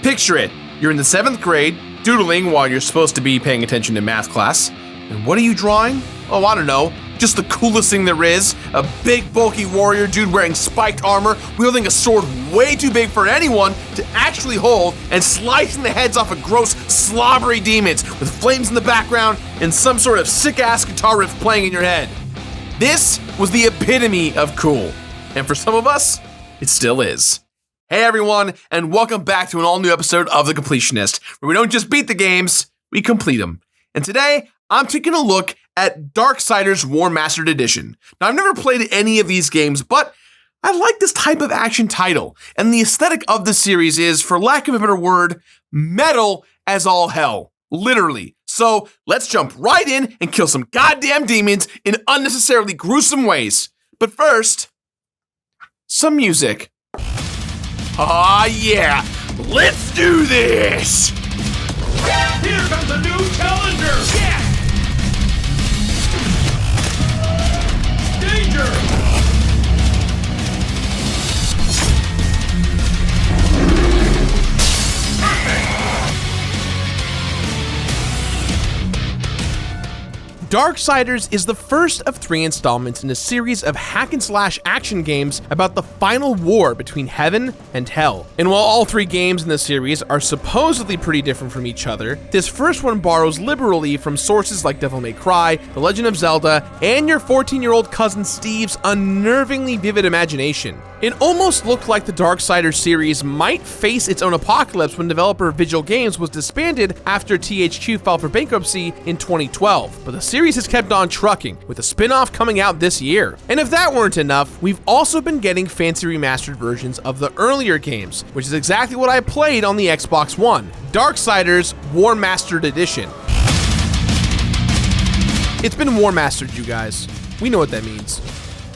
Picture it, you're in the 7th grade, doodling while you're supposed to be paying attention in math class. And what are you drawing? Oh, I don't know. Just the coolest thing there is. A big, bulky warrior dude wearing spiked armor, wielding a sword way too big for anyone to actually hold, and slicing the heads off of gross, slobbery demons with flames in the background and some sort of sick-ass guitar riff playing in your head. This was the epitome of cool. And for some of us, it still is. Hey everyone, and welcome back to an all-new episode of The Completionist, where we don't just beat the games, we complete them. And today, I'm taking a look at Darksiders Warmastered Edition. Now, I've never played any of these games, but I like this type of action title, and the aesthetic of the series is, for lack of a better word, metal as all hell. Literally. So, let's jump right in and kill some goddamn demons in unnecessarily gruesome ways. But first, some music. Ah, yeah! Let's do this! Here comes a new challenger! Yeah! Danger! Darksiders is the first of 3 installments in a series of hack-and-slash action games about the final war between heaven and hell. And while all 3 games in the series are supposedly pretty different from each other, this first one borrows liberally from sources like Devil May Cry, The Legend of Zelda, and your 14-year-old cousin Steve's unnervingly vivid imagination. It almost looked like the Darksiders series might face its own apocalypse when developer Vigil Games was disbanded after THQ filed for bankruptcy in 2012, but the series has kept on trucking, with a spin-off coming out this year. And if that weren't enough, we've also been getting fancy remastered versions of the earlier games, which is exactly what I played on the Xbox One, Darksiders Warmastered Edition. It's been Warmastered, you guys. We know what that means.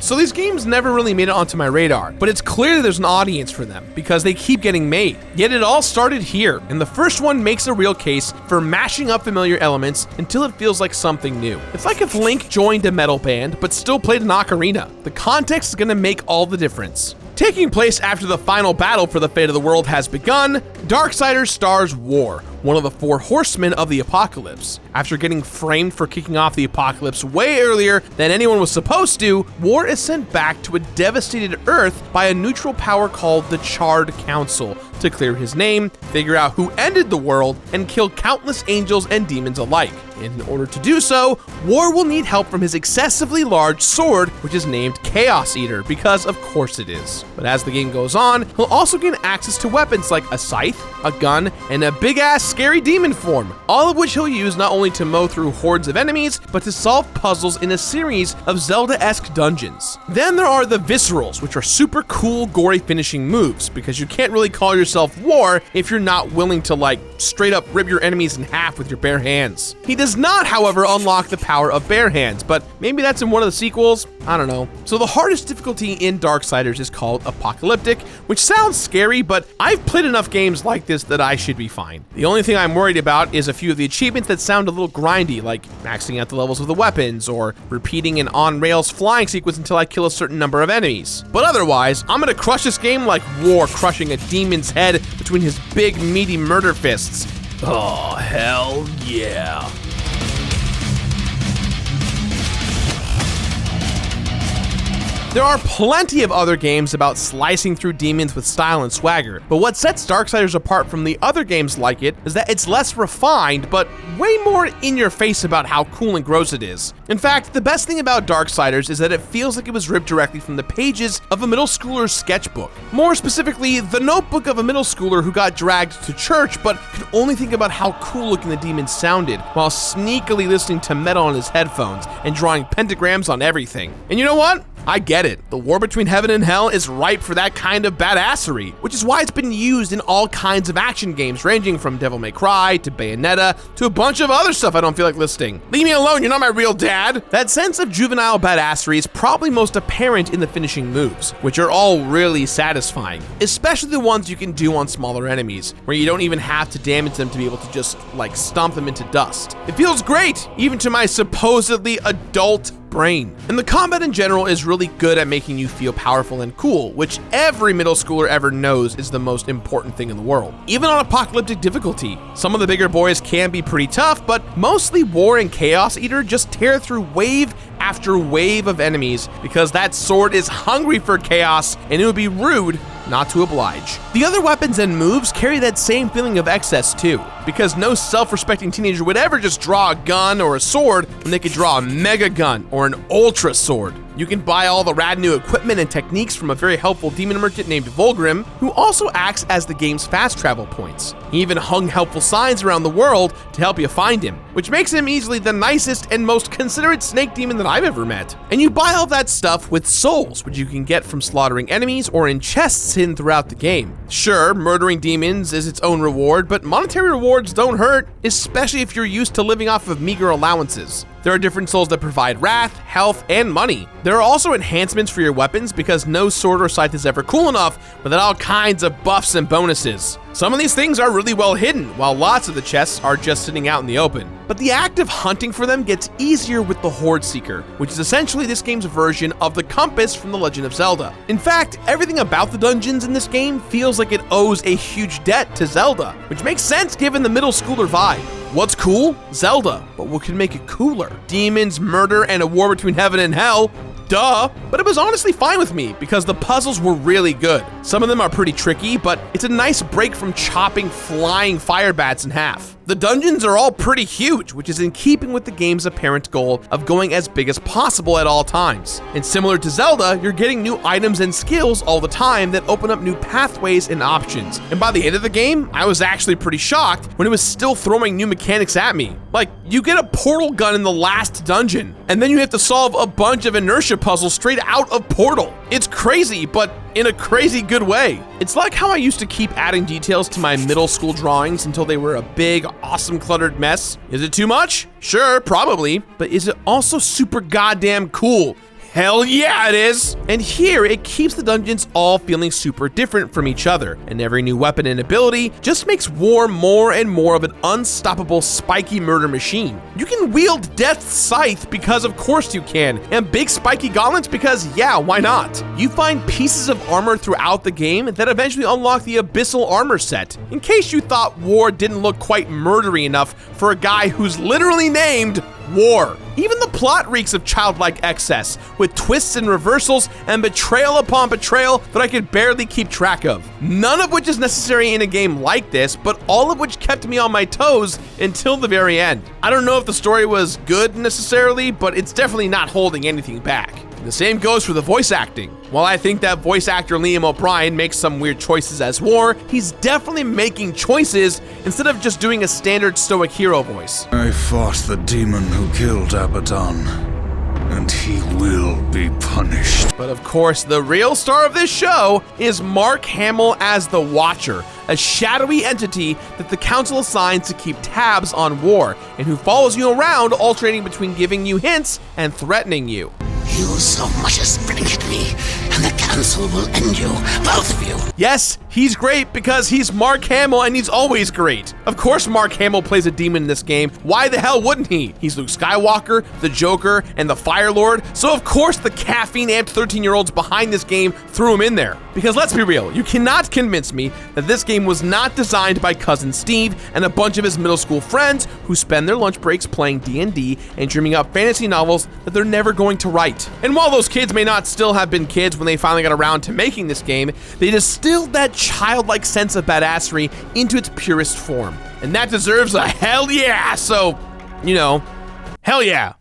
So these games never really made it onto my radar, but it's clear that there's an audience for them because they keep getting made. Yet it all started here, and the first one makes a real case for mashing up familiar elements until it feels like something new. It's like if Link joined a metal band, but still played an ocarina. The context is gonna make all the difference. Taking place after the final battle for the fate of the world has begun, Darksiders stars War, one of the 4 Horsemen of the Apocalypse. After getting framed for kicking off the apocalypse way earlier than anyone was supposed to, War is sent back to a devastated Earth by a neutral power called the Charred Council to clear his name, figure out who ended the world, and kill countless angels and demons alike. And in order to do so, War will need help from his excessively large sword, which is named Chaos Eater, because of course it is. But as the game goes on, he'll also gain access to weapons like a scythe, a gun, and a big-ass scary demon form, all of which he'll use not only to mow through hordes of enemies, but to solve puzzles in a series of Zelda-esque dungeons. Then there are the Viscerals, which are super cool, gory finishing moves, because you can't really call yourself War if you're not willing to, like, straight up rip your enemies in half with your bare hands. He does not, however, unlock the power of bare hands, but maybe that's in one of the sequels? I don't know. So the hardest difficulty in Darksiders is called Apocalyptic, which sounds scary, but I've played enough games like this that I should be fine. The only thing I'm worried about is a few of the achievements that sound a little grindy, like maxing out the levels of the weapons, or repeating an on-rails flying sequence until I kill a certain number of enemies. But otherwise, I'm gonna crush this game like War crushing a demon's head between his big, meaty murder fists. Oh, hell yeah. There are plenty of other games about slicing through demons with style and swagger, but what sets Darksiders apart from the other games like it is that it's less refined, but way more in your face about how cool and gross it is. In fact, the best thing about Darksiders is that it feels like it was ripped directly from the pages of a middle schooler's sketchbook. More specifically, the notebook of a middle schooler who got dragged to church but could only think about how cool looking the demons sounded while sneakily listening to metal on his headphones and drawing pentagrams on everything. And you know what? I get it. The war between heaven and hell is ripe for that kind of badassery, which is why it's been used in all kinds of action games, ranging from Devil May Cry to Bayonetta to a bunch of other stuff I don't feel like listing. Leave me alone, you're not my real dad! That sense of juvenile badassery is probably most apparent in the finishing moves, which are all really satisfying, especially the ones you can do on smaller enemies, where you don't even have to damage them to be able to just, like, stomp them into dust. It feels great, even to my supposedly adult brain. And the combat in general is really good at making you feel powerful and cool, which every middle schooler ever knows is the most important thing in the world. Even on apocalyptic difficulty, some of the bigger boys can be pretty tough, but mostly War and Chaos Eater just tear through wave after wave of enemies because that sword is hungry for chaos and it would be rude not to oblige. The other weapons and moves carry that same feeling of excess too, because no self-respecting teenager would ever just draw a gun or a sword when they could draw a mega gun or an ultra sword. You can buy all the rad new equipment and techniques from a very helpful demon merchant named Volgrim, who also acts as the game's fast travel points. He even hung helpful signs around the world to help you find him, which makes him easily the nicest and most considerate snake demon that I've ever met. And you buy all that stuff with souls, which you can get from slaughtering enemies or in chests hidden throughout the game. Sure, murdering demons is its own reward, but monetary rewards don't hurt, especially if you're used to living off of meager allowances. There are different souls that provide wrath, health, and money. There are also enhancements for your weapons because no sword or scythe is ever cool enough without all kinds of buffs and bonuses. Some of these things are really well hidden, while lots of the chests are just sitting out in the open. But the act of hunting for them gets easier with the Horde Seeker, which is essentially this game's version of the compass from The Legend of Zelda. In fact, everything about the dungeons in this game feels like it owes a huge debt to Zelda, which makes sense given the middle schooler vibe. What's cool? Zelda. But what could make it cooler? Demons, murder, and a war between heaven and hell. Duh. But it was honestly fine with me because the puzzles were really good. Some of them are pretty tricky, but it's a nice break from chopping flying fire bats in half. The dungeons are all pretty huge, which is in keeping with the game's apparent goal of going as big as possible at all times. And similar to Zelda, you're getting new items and skills all the time that open up new pathways and options. And by the end of the game, I was actually pretty shocked when it was still throwing new mechanics at me. Like, you get a portal gun in the last dungeon, and then you have to solve a bunch of inertia puzzles straight out of Portal. It's crazy, but in a crazy good way. It's like how I used to keep adding details to my middle school drawings until they were a big, awesome cluttered mess. Is it too much? Sure, probably. But is it also super goddamn cool? Hell yeah, it is! And here, it keeps the dungeons all feeling super different from each other, and every new weapon and ability just makes War more and more of an unstoppable, spiky murder machine. You can wield Death's Scythe because of course you can, and big spiky gauntlets because yeah, why not? You find pieces of armor throughout the game that eventually unlock the Abyssal Armor set, in case you thought War didn't look quite murdery enough for a guy who's literally named War. Even the plot reeks of childlike excess, with twists and reversals and betrayal upon betrayal that I could barely keep track of. None of which is necessary in a game like this, but all of which kept me on my toes until the very end. I don't know if the story was good necessarily, but it's definitely not holding anything back. The same goes for the voice acting. While I think that voice actor Liam O'Brien makes some weird choices as War, he's definitely making choices instead of just doing a standard stoic hero voice. I fought the demon who killed Abaddon, and he will be punished. But of course, the real star of this show is Mark Hamill as the Watcher, a shadowy entity that the council assigns to keep tabs on War, and who follows you around, alternating between giving you hints and threatening you. You so much as blink at me, and the council will end you, both of you. Yes, he's great because he's Mark Hamill and he's always great. Of course Mark Hamill plays a demon in this game. Why the hell wouldn't he? He's Luke Skywalker, the Joker, and the Fire Lord, so of course the caffeine-amped 13-year-olds behind this game threw him in there. Because let's be real, you cannot convince me that this game was not designed by Cousin Steve and a bunch of his middle school friends who spend their lunch breaks playing D&D and dreaming up fantasy novels that they're never going to write. And while those kids may not still have been kids when they finally got around to making this game, they distilled that childlike sense of badassery into its purest form. And that deserves a hell yeah, so, you know, hell yeah.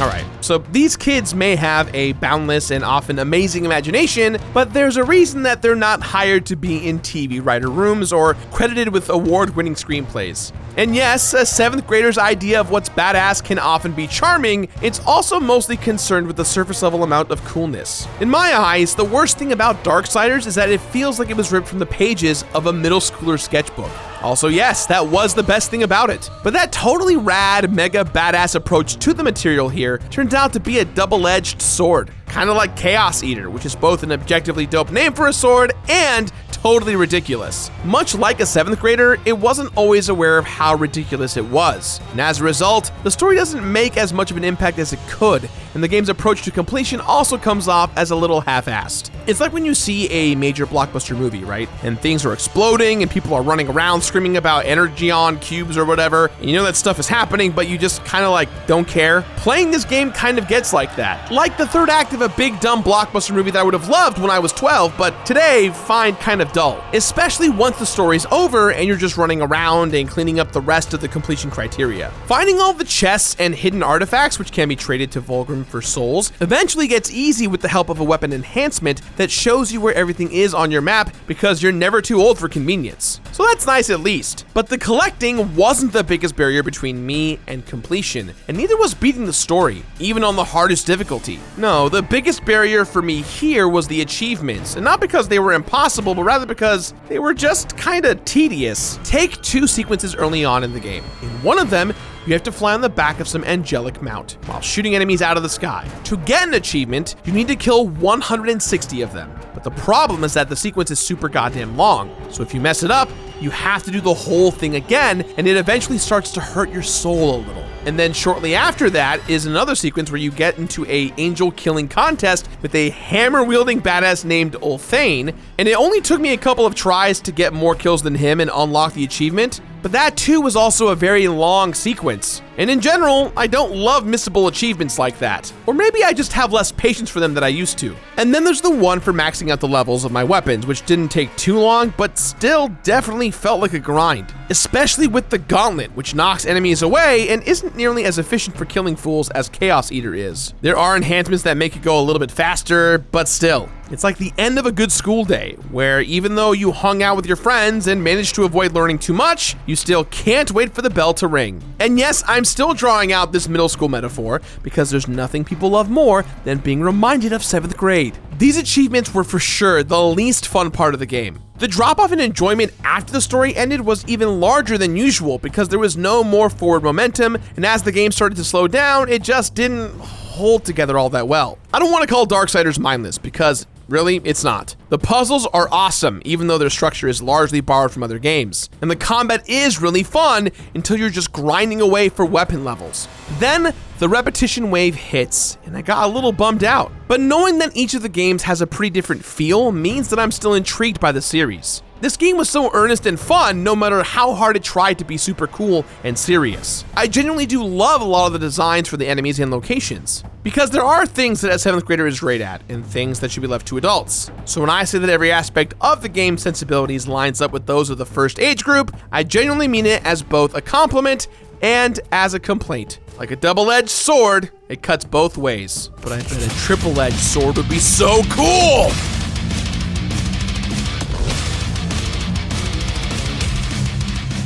Alright, so these kids may have a boundless and often amazing imagination, but there's a reason that they're not hired to be in TV writer rooms or credited with award-winning screenplays. And yes, a 7th grader's idea of what's badass can often be charming, it's also mostly concerned with the surface level amount of coolness. In my eyes, the worst thing about Darksiders is that it feels like it was ripped from the pages of a middle schooler sketchbook. Also, yes, that was the best thing about it. But that totally rad, mega badass approach to the material here turns out to be a double-edged sword. Kind of like Chaos Eater, which is both an objectively dope name for a sword and totally ridiculous. Much like a 7th grader, it wasn't always aware of how ridiculous it was. And as a result, the story doesn't make as much of an impact as it could, and the game's approach to completion also comes off as a little half-assed. It's like when you see a major blockbuster movie, right? And things are exploding and people are running around screaming about energy on cubes or whatever, and you know that stuff is happening, but you just kind of like don't care. Playing this game kind of gets like that. Like the third act of a big dumb blockbuster movie that I would have loved when I was 12, but today find kind of dull. Especially once the story's over and you're just running around and cleaning up the rest of the completion criteria. Finding all the chests and hidden artifacts, which can be traded to Vulgrim for souls, eventually gets easy with the help of a weapon enhancement that shows you where everything is on your map because you're never too old for convenience. So that's nice at least. But the collecting wasn't the biggest barrier between me and completion, and neither was beating the story, even on the hardest difficulty. No, the biggest barrier for me here was the achievements, and not because they were impossible, but rather because they were just kinda tedious. Take 2 sequences early on in the game. In one of them, you have to fly on the back of some angelic mount while shooting enemies out of the sky. To get an achievement, you need to kill 160 of them. But the problem is that the sequence is super goddamn long, so if you mess it up, you have to do the whole thing again, and it eventually starts to hurt your soul a little. And then shortly after that is another sequence where you get into a angel killing contest with a hammer wielding badass named Ulthane, and it only took me a couple of tries to get more kills than him and unlock the achievement, but that too was also a very long sequence. And in general, I don't love missable achievements like that. Or maybe I just have less patience for them than I used to. And then there's the one for maxing out the levels of my weapons, which didn't take too long, but still definitely felt like a grind. Especially with the gauntlet, which knocks enemies away and isn't nearly as efficient for killing fools as Chaos Eater is. There are enhancements that make it go a little bit faster, but still. It's like the end of a good school day, where even though you hung out with your friends and managed to avoid learning too much, you still can't wait for the bell to ring. And yes, I'm still drawing out this middle school metaphor, because there's nothing people love more than being reminded of 7th grade. These achievements were for sure the least fun part of the game. The drop-off in enjoyment after the story ended was even larger than usual because there was no more forward momentum, and as the game started to slow down, it just didn't hold together all that well. I don't want to call Darksiders mindless because really, it's not. The puzzles are awesome, even though their structure is largely borrowed from other games. And the combat is really fun until you're just grinding away for weapon levels. Then, the repetition wave hits, and I got a little bummed out. But knowing that each of the games has a pretty different feel means that I'm still intrigued by the series. This game was so earnest and fun, no matter how hard it tried to be super cool and serious. I genuinely do love a lot of the designs for the enemies and locations, because there are things that a 7th grader is great at, and things that should be left to adults. So when I say that every aspect of the game's sensibilities lines up with those of the first age group, I genuinely mean it as both a compliment and as a complaint. Like a double-edged sword, it cuts both ways. But I bet a triple-edged sword would be so cool!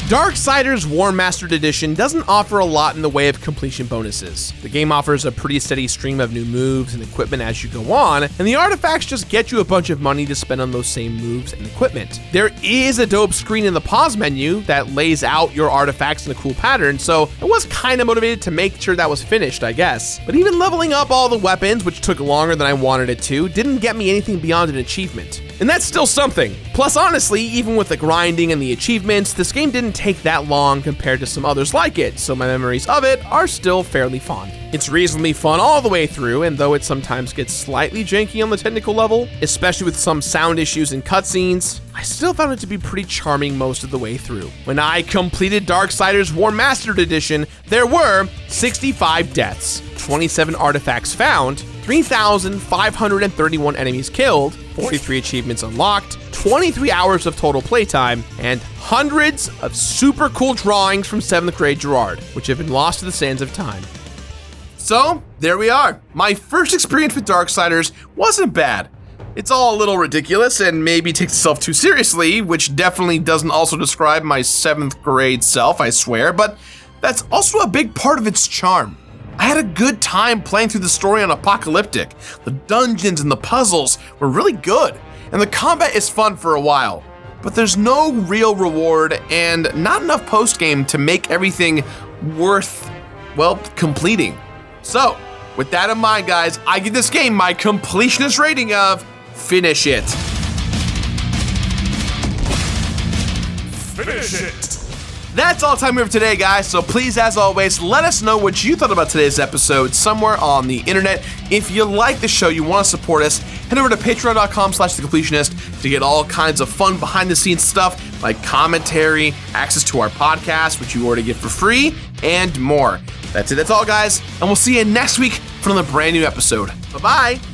Darksiders Warmastered Edition doesn't offer a lot in the way of completion bonuses. The game offers a pretty steady stream of new moves and equipment as you go on, and the artifacts just get you a bunch of money to spend on those same moves and equipment. There is a dope screen in the pause menu that lays out your artifacts in a cool pattern, so I was kinda motivated to make sure that was finished, I guess. But even leveling up all the weapons, which took longer than I wanted it to, didn't get me anything beyond an achievement. And that's still something. Plus, honestly, even with the grinding and the achievements, this game didn't take that long compared to some others like it, so my memories of it are still fairly fond. It's reasonably fun all the way through, and though it sometimes gets slightly janky on the technical level, especially with some sound issues and cutscenes, I still found it to be pretty charming most of the way through. When I completed Darksiders Warmastered Edition, there were 65 deaths, 27 artifacts found, 3,531 enemies killed, 43 achievements unlocked, 23 hours of total playtime, and hundreds of super cool drawings from 7th grade Gerard, which have been lost to the sands of time. So, there we are. My first experience with Darksiders wasn't bad. It's all a little ridiculous and maybe takes itself too seriously, which definitely doesn't also describe my 7th grade self, I swear, but that's also a big part of its charm. I had a good time playing through the story on Apocalyptic. The dungeons and the puzzles were really good, and the combat is fun for a while. But there's no real reward and not enough post-game to make everything worth, well, completing. So, with that in mind, guys, I give this game my completionist rating of finish it. Finish it! That's all the time we have for today, guys, so please, as always, let us know what you thought about today's episode somewhere on the internet. If you like the show, you want to support us, head over to patreon.com/thecompletionist to get all kinds of fun behind-the-scenes stuff like commentary, access to our podcast, which you already get for free, and more. That's it. That's all, guys, and we'll see you next week for another brand new episode. Bye-bye!